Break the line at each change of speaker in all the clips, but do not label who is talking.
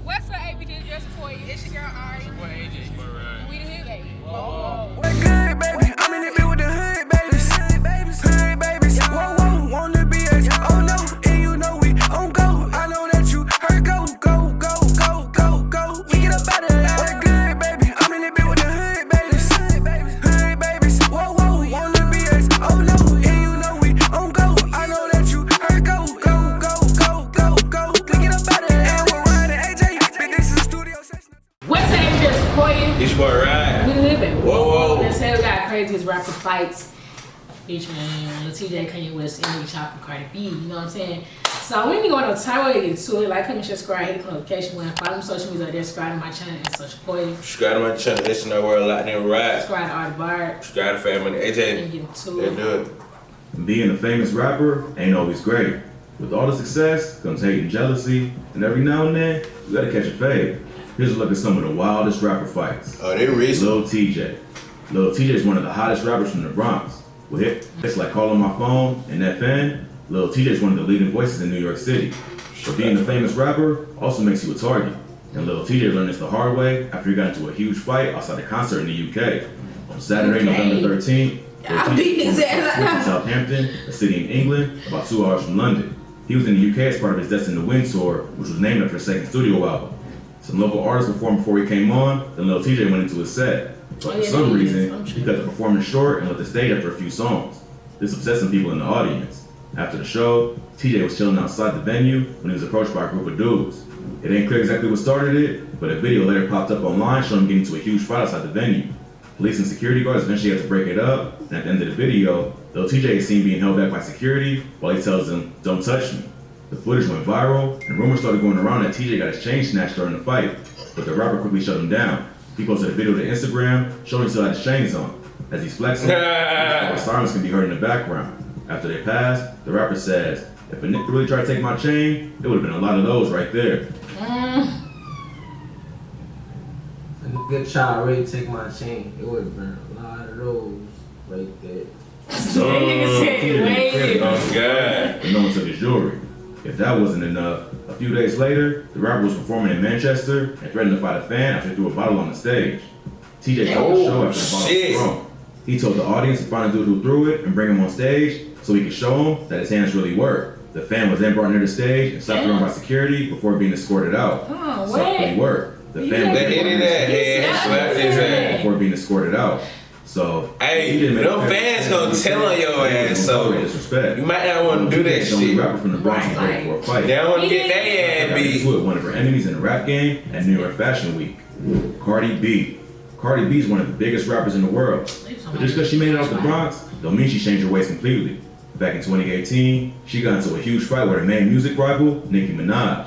What's up, ABG? Just for you. It's your girl Ari.
It's your boy AJ.
We the Hoodbabies.
Whoa. What good, baby? I'm in it with the Hoodbabies. Hoodbabies. Whoa, whoa. Want to be a oh no, and you know we on go. I know that you heard go. We get up out of that. What good, baby? I'm in it with the Hoodbabies. Whoa, whoa. Want to be a oh no, and you know we on go. I know that you heard go. We get up out of that. We're riding AJ. This is the studio session.
What's up, ABG? Just for you.
It's your boy Ryan.
We the Hoodbabies.
Whoa.
Let's say we got craziest rapper fights featuring Lil Tjay, Kanye West, NLE Choppa, Cardi B. You know what I'm saying? So we ain't going no time to get to it. Like, comment, share, subscribe, hit the notification button. Follow me on social media out there. Subscribe to my channel and social media.
Subscribe to my channel. Listen to where a lot nigga ride.
Subscribe to Art Bar.
Subscribe to Family
And
AJ.
get into
Let's
it.
do it.
Being a famous rapper ain't always great. With all the success comes hate and jealousy, and every now and then, you gotta catch a fade. Here's a look at some of the wildest rapper fights.
Oh, they recent.
Lil Tjay. Lil Tjay is one of the hottest rappers from the Bronx. With hits like Calling My Phone and FN, Lil Tjay is one of the leading voices in New York City. But being a famous rapper also makes you a target. And Lil Tjay learned this the hard way after he got into a huge fight outside a concert in the UK. On Saturday, November 13th,
I beat his ass.
in Southampton, a city in England, about 2 hours from London. He was in the UK as part of his Destined to Win tour, which was named after his second studio album. Some local artists performed before he came on, then Lil Tjay went into his set. But for some reason, he cut the performance short and left the stage after a few songs. This upset some people in the audience. After the show, Tjay was chilling outside the venue when he was approached by a group of dudes. It ain't clear exactly what started it, but a video later popped up online showing him getting into a huge fight outside the venue. Police and security guards eventually had to break it up, and at the end of the video, Lil Tjay is seen being held back by security while he tells them, "Don't touch me." The footage went viral, and rumors started going around that Tjay got his chain snatched during the fight, but the rapper quickly shut him down. He posted a video to Instagram showing he still had his chains on. As he's flexing, the sirens can be heard in the background. After they passed, the rapper says, "If a nigga really tried to take my chain, it would have been a lot of those right there."
If a good child really take my chain, it would have been a lot of those right there.
Oh, God.
But no one took his jewelry. If that wasn't enough, a few days later, the rapper was performing in Manchester and threatened to fight a fan after he threw a bottle on the stage. Tjay stopped the show after the bottle was thrown. He told the audience to find a dude who threw it and bring him on stage so he could show him that his hands really work. The fan was then brought near the stage and stopped thrown by security before being escorted out.
Oh,
So it really worked. The fan was
Let hit in that head. Slap his ass.
before being escorted out. So
Hey, them fans gonna tell on your ass, so
disrespect.
you might not want to do that
The only
shit.
rapper from the Bronx was ready for a fight.
They don't want to get their ass
Got
beat.
into it, one of her enemies in the rap game at New York Fashion Week. Cardi B. Cardi B is one of the biggest rappers in the world. But just because she made it out the Bronx, don't mean she changed her ways completely. Back in 2018, she got into a huge fight with her main music rival, Nicki Minaj.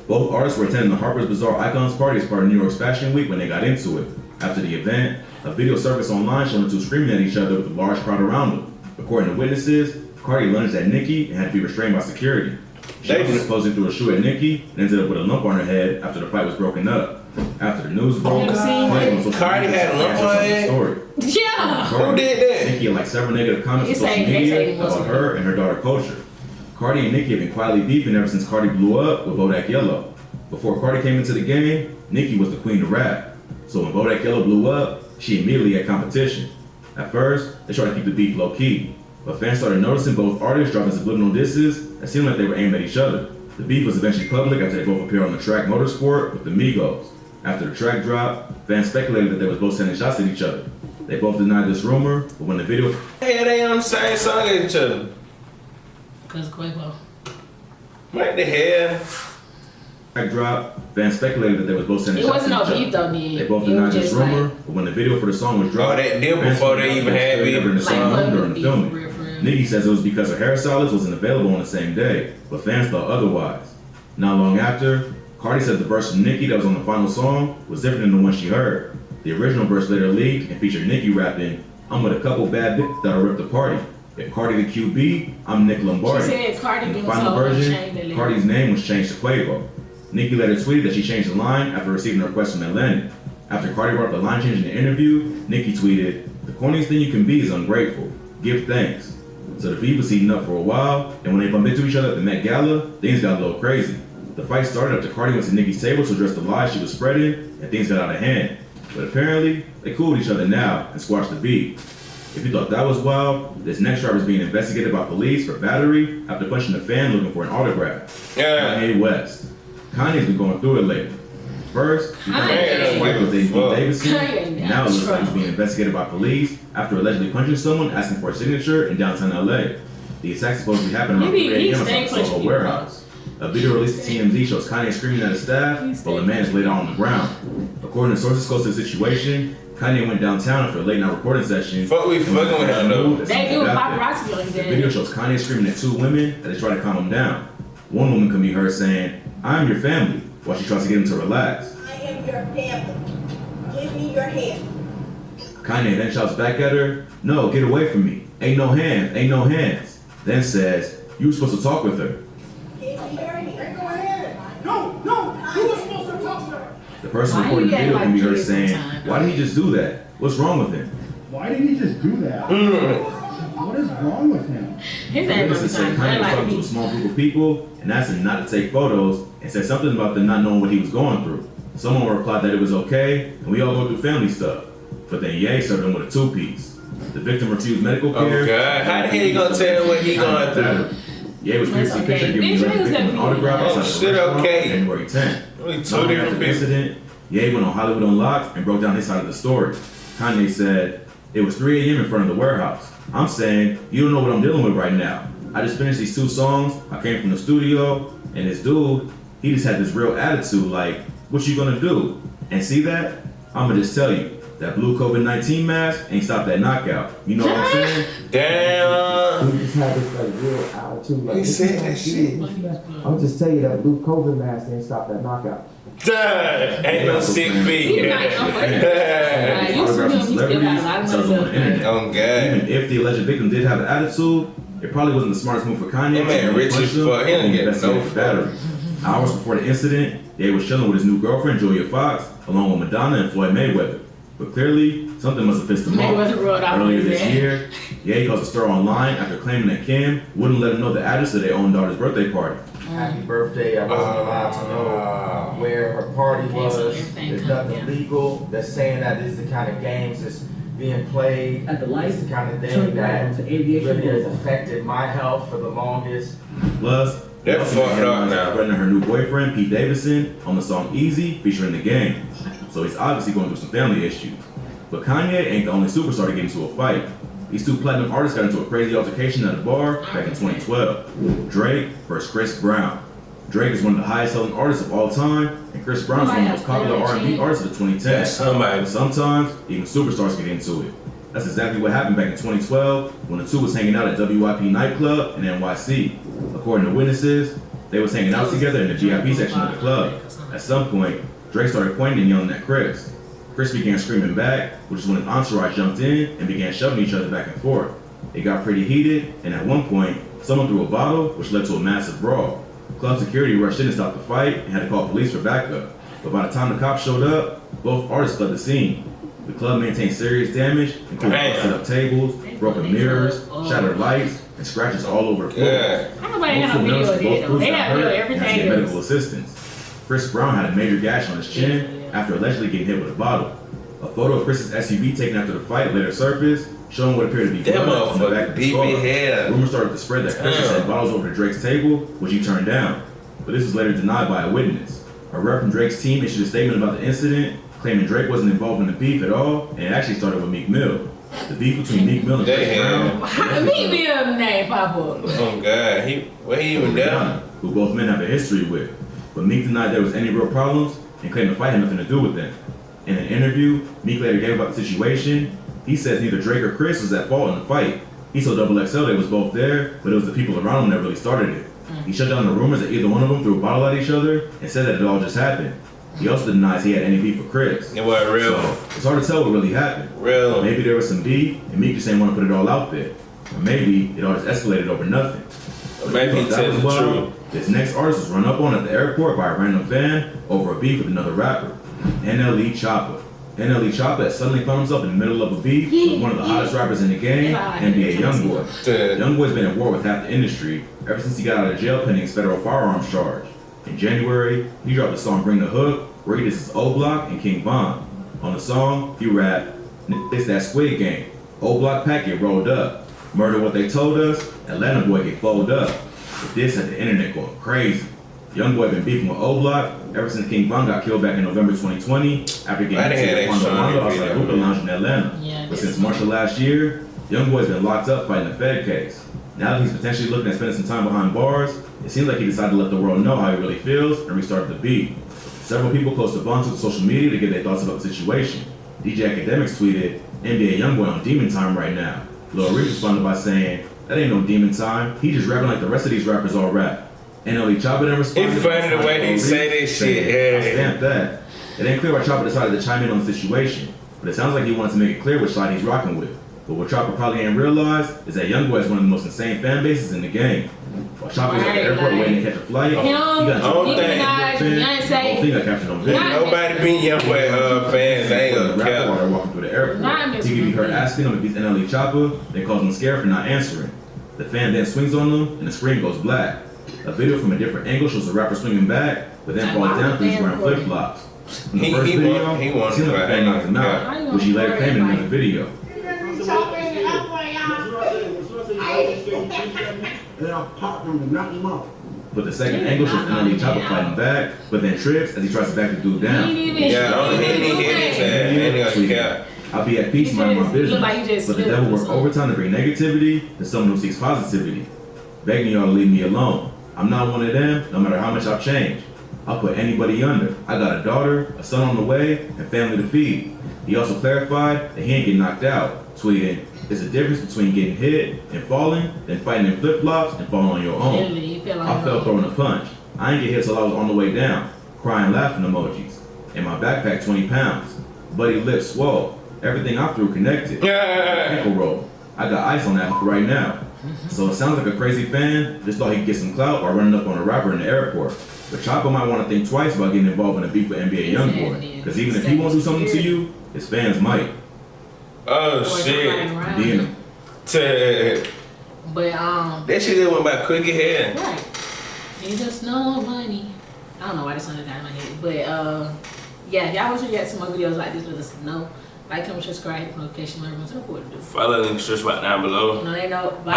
Both artists were attending the Harper's Bazaar Icons party as part of New York's Fashion Week when they got into it. After the event, a video surfaced online showing the two screaming at each other with a large crowd around them. According to witnesses, Cardi lunged at Nicki and had to be restrained by security. She was supposed to threw a shoe at Nicki and ended up with a lump on her head after the fight was broken up. After the news broke,
Cardi had a lump on her head?
Story.
Yeah.
Who did that?
Nicki had like several negative comments
It's
on social
like they say
media
it wasn't
about her and her daughter Culture. Cardi and Nicki have been quietly beefing ever since Cardi blew up with Bodak Yellow. Before Cardi came into the game, Nicki was the queen of rap. So when Bodak Yellow blew up, she immediately had competition. At first, they tried to keep the beef low key, but fans started noticing both artists dropping subliminal disses that seemed like they were aimed at each other. The beef was eventually public after they both appeared on the track Motorsport with the Migos. After the track dropped, fans speculated that they was both sending shots at each other. They both denied this rumor, but when the video
Hey, they on the same song as each other.
Because Quavo.
What the hell?
dropped, fans speculated that they was both sending
It
shots
wasn't
at
no
each other.
beef though, then.
They both
It
denied
was
this
just
rumor,
like,
but when the video for the song was dropped,
Oh, that deal
fans
before they even had
beef in the
beef.
song
Like,
during the
beef,
filming.
for real.
Nicki says it was because her hairstylist wasn't available on the same day, but fans thought otherwise. Not long after, Cardi said the verse from Nicki that was on the final song was different than the one she heard. The original verse later leaked and featured Nicki rapping, "I'm with a couple bad bitches that'll rip the party. If Cardi the QB, I'm Nick Lombardi."
She said Cardi
In the
didn't
final
tell her to
version,
change the lyrics.
Cardi's name was changed to Quavo. Nicki later tweeted that she changed the line after receiving a request from Atlantic. After Cardi brought up the line change in the interview, Nicki tweeted, "The corniest thing you can be is ungrateful. Give thanks." So the beef was heating up for a while, and when they bumped into each other at the Met Gala, things got a little crazy. The fight started after Cardi went to Nicki's table to address the lies she was spreading, and things got out of hand. But apparently, they cool with each other now and squashed the beef. If you thought that was wild, this next rapper is being investigated by police for battery after punching a fan looking for an autograph. Kanye West. Kanye's been going through it lately. First, he thought his wife was dating Pete Davidson. Now it looks like he's being investigated by police after allegedly punching someone asking for a signature in downtown LA. The attack supposedly happened around 3 a.m. at the Soho warehouse. A video released to TMZ shows Kanye screaming at his staff while the man is laid out on the ground. According to sources close to the situation, Kanye went downtown after a late night recording session.
Fuck, we fucking with him though.
They do paparazzi like
The
that.
video shows Kanye screaming at 2 women as they try to calm him down. One woman can be heard saying, "I'm your family," while she tries to get him to relax.
I am your family. Give me your hand.
Kanye then shouts back at her, "No, get away from me. Ain't no hands, ain't no hands." Then says, "You were supposed to talk with her."
Give me your hand.
Ain't no hand. No, you were supposed to talk to her.
The person
Why
recording the
you
video
act
can be
like
heard
kids
saying,
sometimes?
"Why did he just do that? What's wrong with him?"
Why did he just do that? What is wrong with him?
His ass
Witnesses
must
said
be
Kanye was
like
talking to a
me.
small group of people and asked them not to take photos and said something about them not knowing what he was going through. Someone replied that it was okay and we all go through family stuff. But then Ye served him with a 2-piece. The victim refused medical care.
Oh God, how the hell you gonna tell what he going through?
Ye was previously
That's okay.
pictured giving
Bitch,
the
niggas
victim an
gotta be-
autograph
Oh,
outside the
shit,
restaurant
okay.
on January 10th.
Only
Not
2
long
different
after the
people.
incident, Ye went on Hollywood Unlocked and broke down his side of the story. Kanye said, "It was 3 a.m. in front of the warehouse. I'm saying, you don't know what I'm dealing with right now. I just finished these 2 songs, I came from the studio, and this dude, he just had this real attitude like, what you gonna do? And see that? I'ma just tell you, that blue COVID-19 mask ain't stopped that knockout. You know what I'm saying?"
Damn.
He just had this like real attitude. Like,
He
what
said
you gonna
that shit.
do? I'll just tell you that blue COVID mask ain't stop that knockout.
Damn. Ain't no sick
He
feet.
like, oh, fuck.
Yeah.
Like, you see him, he still got a lot of
Sells
money
on the internet.
left.
Oh God.
Even if the alleged victim did have an attitude, it probably wasn't the smartest move for Kanye.
That man
to
rich
punch
as
him
fuck. He don't
and
get
investigate
no
for
fuck.
battery. Hours before the incident, Ye was chilling with his new girlfriend, Julia Fox, along with Madonna and Floyd Mayweather. But clearly, something must have pissed him off.
Mayweather rolled out
Earlier
his
this
ass.
year, Ye caused a stir online after claiming that Kim wouldn't let him know the address of their own daughter's birthday party.
Happy birthday. I wasn't allowed to know where her party was.
so everything
There's
come
nothing
down.
legal. They're saying that this is the kind of games that's being played.
At the light,
It's the kind of
turn
thing
right
that
onto Aviation
really has
Boulevard.
affected my health for the longest.
Plus,
That
also
fucked up
headlines
now.
threatening her new boyfriend, Pete Davidson, on the song Easy featuring The Game. So he's obviously going through some family issues. But Kanye ain't the only superstar to get into a fight. These 2 platinum artists got into a crazy altercation at a bar back in 2012. Drake versus Chris Brown. Drake is one of the highest selling artists of all time, and Chris Brown is one of the most popular R&B artists of the 2010s.
That's somebody.
And sometimes, even superstars get into it. That's exactly what happened back in 2012 when the 2 was hanging out at WIP nightclub in NYC. According to witnesses, they was hanging out together in the VIP section of the club. At some point, Drake started pointing and yelling at Chris. Chris began screaming back, which is when his entourage jumped in and began shoving each other back and forth. It got pretty heated, and at one point, someone threw a bottle, which led to a massive brawl. Club security rushed in to stop the fight and had to call police for backup. But by the time the cops showed up, both artists fled the scene. The club maintained serious damage, including
Damn.
busted up tables, broken mirrors, shattered lights, and scratches all over the floor.
Yeah.
How nobody had no
Most of the
video
nurses,
of
both
that though?
crews
They
got
have video
hurt
of
and had to
everything
get medical
else.
assistance. Chris Brown had a major gash on his chin after allegedly getting hit with a bottle. A photo of Chris's SUV taken after the fight later surfaced, showing what appeared to be
That
blood on the back
motherfucker
of the
beat
car.
me head.
Rumors started to spread that Chris had
Damn.
sent bottles over to Drake's table, which he turned down. But this was later denied by a witness. A rep from Drake's team issued a statement about the incident, claiming Drake wasn't involved in the beef at all, and it actually started with Meek Mill. The beef between Meek Mill and Chris
Damn.
Brown.
How me be a name pop up?
Oh God. Where he even down?
Who both men have a history with. But Meek denied there was any real problems and claimed the fight had nothing to do with them. In an interview, Meek later gave up the situation. He says neither Drake or Chris was at fault in the fight. He told XXL they was both there, but it was the people around him that really started it. He shut down the rumors that either one of them threw a bottle at each other and said that it all just happened. He also denies he had any beef with Chris.
It wasn't real.
So, it's hard to tell what really happened.
Real.
Maybe there was some beef, and Meek just didn't want to put it all out there. Or maybe it all just escalated over nothing. But
Maybe
if
he
you thought
telling
that
the
was wild,
truth.
this next artist was run up on at the airport by a random fan over a beef with another rapper, NLE Choppa. NLE Choppa has suddenly found himself in the middle of a beef with one of the hottest rappers in the game, NBA Youngboy.
Dude.
Youngboy's been at war with half the industry ever since he got out of jail pending his federal firearms charge. In January, he dropped the song Bring the Hook, where he disses O Block and King Von. On the song, he rapped, "It's that Squid Game. O Block pack get rolled up. Murder what they told us, Atlanta boy get folded up." With this had the internet going crazy. Young boy been beefing with O Block ever since King Von got killed back in November 2020 after getting killed on the Wando outside Hookah Lounge in Atlanta.
Yeah,
But since March of last year, Young boy's been locked up fighting a Fed case. Now that he's potentially looking at spending some time behind bars, it seems like he decided to let the world know how he really feels and restarted the beef. Several people close to Von took to social media to get their thoughts about the situation. DJ Academics tweeted, "NBA Youngboy on demon time right now." Lil Reese responded by saying, "That ain't no demon time. He just rapping like the rest of these rappers all rap." NLE Choppa then responded.
It's funny the way he say this shit.
I stamp that. It ain't clear why Choppa decided to chime in on the situation, but it sounds like he wanted to make it clear which side he's rocking with. But what Choppa probably ain't realized is that Youngboy is one of the most insane fan bases in the game. While Choppa was at the airport waiting to catch a flight, he got captured on video.
Nobody beat Youngboy fans. They ain't gonna
Rapper while
care.
they're walking through the airport. He can be heard asking him if he's NLE Choppa. They calls him scared for not answering. The fan then swings on them, and the screen goes black. A video from a different angle shows the rapper swinging back, but then falls down because he's wearing flip-flops. In the first video,
he
it
wanted
seems like the fan knocked him out, which he later claimed in another video.
And I'll pop him and knock him out.
But the second angle shows NLE Choppa fighting back, but then trips as he tries to back the dude down.
Yeah, only he didn't hit his ass. Ain't gonna care.
I'll be at peace, minding my business. But the devil works overtime to bring negativity to someone who seeks positivity. Begging y'all to leave me alone. I'm not one of them, no matter how much I've changed. I'll put anybody under. I got a daughter, a son on the way, and family to feed. He also clarified that he ain't getting knocked out, tweeting, "There's a difference between getting hit and falling than fighting in flip-flops and falling on your own. I fell throwing a punch. I ain't get hit till I was on the way down. Crying, laughing emojis. In my backpack, 20 pounds. Buddy lips swole. Everything I threw connected. Ankle roll. I got ice on that right now." So it sounds like a crazy fan just thought he could get some clout by running up on a rapper in the airport. But Choppa might want to think twice about getting involved in a beef with NBA Youngboy. Because even if he won't do something to you, his fans might.
Oh shit.
Being
But
that shit just went by quick ahead.
right. It's just no money. I don't know why this one got in my head. But yeah, if y'all want to get some more videos like this, let us know. Like, comment, subscribe, hit the notification, everyone's report to do.
Follow the link just right down below.
No, they know.
Bye.